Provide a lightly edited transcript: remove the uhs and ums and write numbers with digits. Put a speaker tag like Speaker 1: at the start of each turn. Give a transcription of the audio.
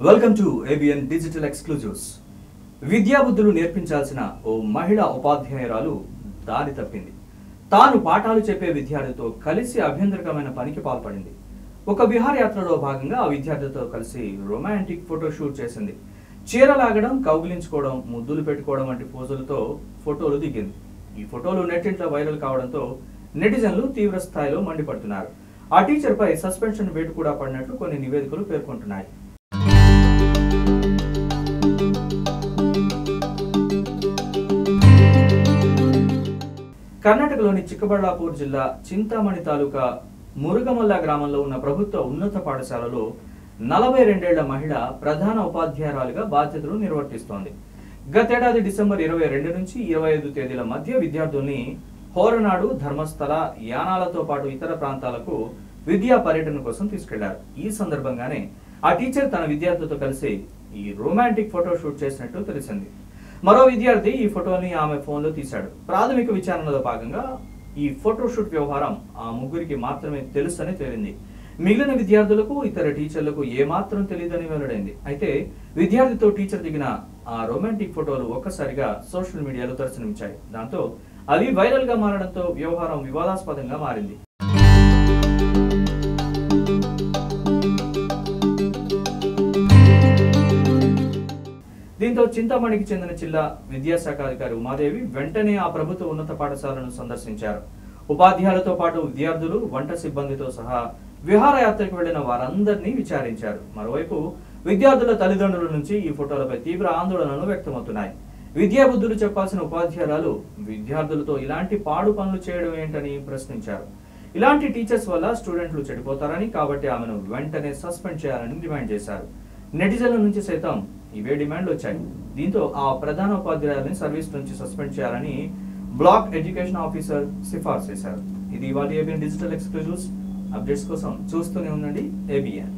Speaker 1: Welcome to ABN digital exclusives. విద్యాబుద్ధులు నేర్పించాల్సిన ఓ మహిళా ఉపాధ్యాయురాలు దారి తప్పింది. తాను పాఠాలు చెప్పే విద్యార్థితో కలిసి అభ్యంతరకరమైన పనికి పాల్పడింది. ఒక విహారయాత్రలో భాగంగా ఆ విద్యార్థితో కలిసి రొమాంటిక్ ఫోటో షూట్ చేసింది. చీరలాగడం, కౌగిలించుకోవడం, ముద్దులు పెట్టుకోవడం వంటి పోజులతో ఫోటోలు దిగింది. ఈ ఫోటోలు నెట్టింట్లో వైరల్ కావడంతో నెటిజన్లు తీవ్ర స్థాయిలో మండిపడుతున్నారు. ఆ టీచర్పై సస్పెన్షన్ వేటు కూడా పడినట్లు కొన్ని నివేదికలు పేర్కొంటున్నాయి. కర్ణాటకలోని చిక్కబళ్ళాపూర్ జిల్లా చింతామణి తాలూకా మురుగమల్ల గ్రామంలో ఉన్న ప్రభుత్వ ఉన్నత పాఠశాలలో 42 ఏళ్ల మహిళ ప్రధాన ఉపాధ్యాయురాలుగా బాధ్యతలు నిర్వర్తిస్తోంది. గతేడాది డిసెంబర్ 22 నుంచి 25 తేదీల మధ్య విద్యార్థుల్ని హోరనాడు, ధర్మస్థల, యానాలతో పాటు ఇతర ప్రాంతాలకు విద్యా పర్యటన కోసం తీసుకెళ్లారు. ఈ సందర్భంగానే ఆ టీచర్ తన విద్యార్థితో కలిసి ఈ రొమాంటిక్ ఫోటో షూట్ చేసినట్టు తెలిసింది. మరో విద్యార్థి ఈ ఫోటోని ఆమె ఫోన్లో తీశాడు. ప్రాథమిక విచారణలో భాగంగా ఈ ఫోటోషూట్ వ్యవహారం ఆ ముగ్గురికి మాత్రమే తెలుసని తేలింది. మిగిలిన విద్యార్థులకు, ఇతర టీచర్లకు ఏమాత్రం తెలియదని వెల్లడైంది. అయితే విద్యార్థితో టీచర్ దిగిన ఆ రొమాంటిక్ ఫోటోలు ఒక్కసారిగా సోషల్ మీడియాలో దర్శనమిచ్చాయి. దాంతో అవి వైరల్ గా మారడంతో వ్యవహారం వివాదాస్పదంగా మారింది. దీంతో చింతామణికి చెందిన జిల్లా విద్యాశాఖ అధికారి ఉమాదేవి వెంటనే ఆ ప్రభుత్వ ఉన్నత పాఠశాలను సందర్శించారు. ఉపాధ్యాయులతో పాటు విద్యార్థులు, వంట సిబ్బందితో సహా విహారయాత్రకు వెళ్లిన వారందరినీ విచారించారు. మరోవైపు విద్యార్థుల తల్లిదండ్రుల నుంచి ఈ ఫోటోలపై తీవ్ర ఆందోళనలు వ్యక్తమవుతున్నాయి. విద్యాబుద్ధులు చెప్పాల్సిన ఉపాధ్యాయురాలు విద్యార్థులతో ఇలాంటి పాడు పనులు చేయడం ఏంటని ప్రశ్నించారు. ఇలాంటి టీచర్స్ వల్ల స్టూడెంట్లు చెడిపోతారని, కాబట్టి ఆమెను వెంటనే సస్పెండ్ చేయాలని డిమాండ్ చేశారు. నెటిజన్ల నుంచి సైతం ఇవే డిమాండ్లు వచ్చాయి. దీంతో ఆ ప్రధాన ఉపాధ్యాయులని సర్వీస్ నుంచి సస్పెండ్ చేయాలని బ్లాక్ ఎడ్యుకేషన్ ఆఫీసర్ సిఫార్సు చేశారు. ఇది ఇవాళ ఏబిఎన్ డిజిటల్ ఎక్స్క్లూజివ్స్. అప్డేట్స్ కోసం చూస్తూనే ఉండండి ఏబిఎన్.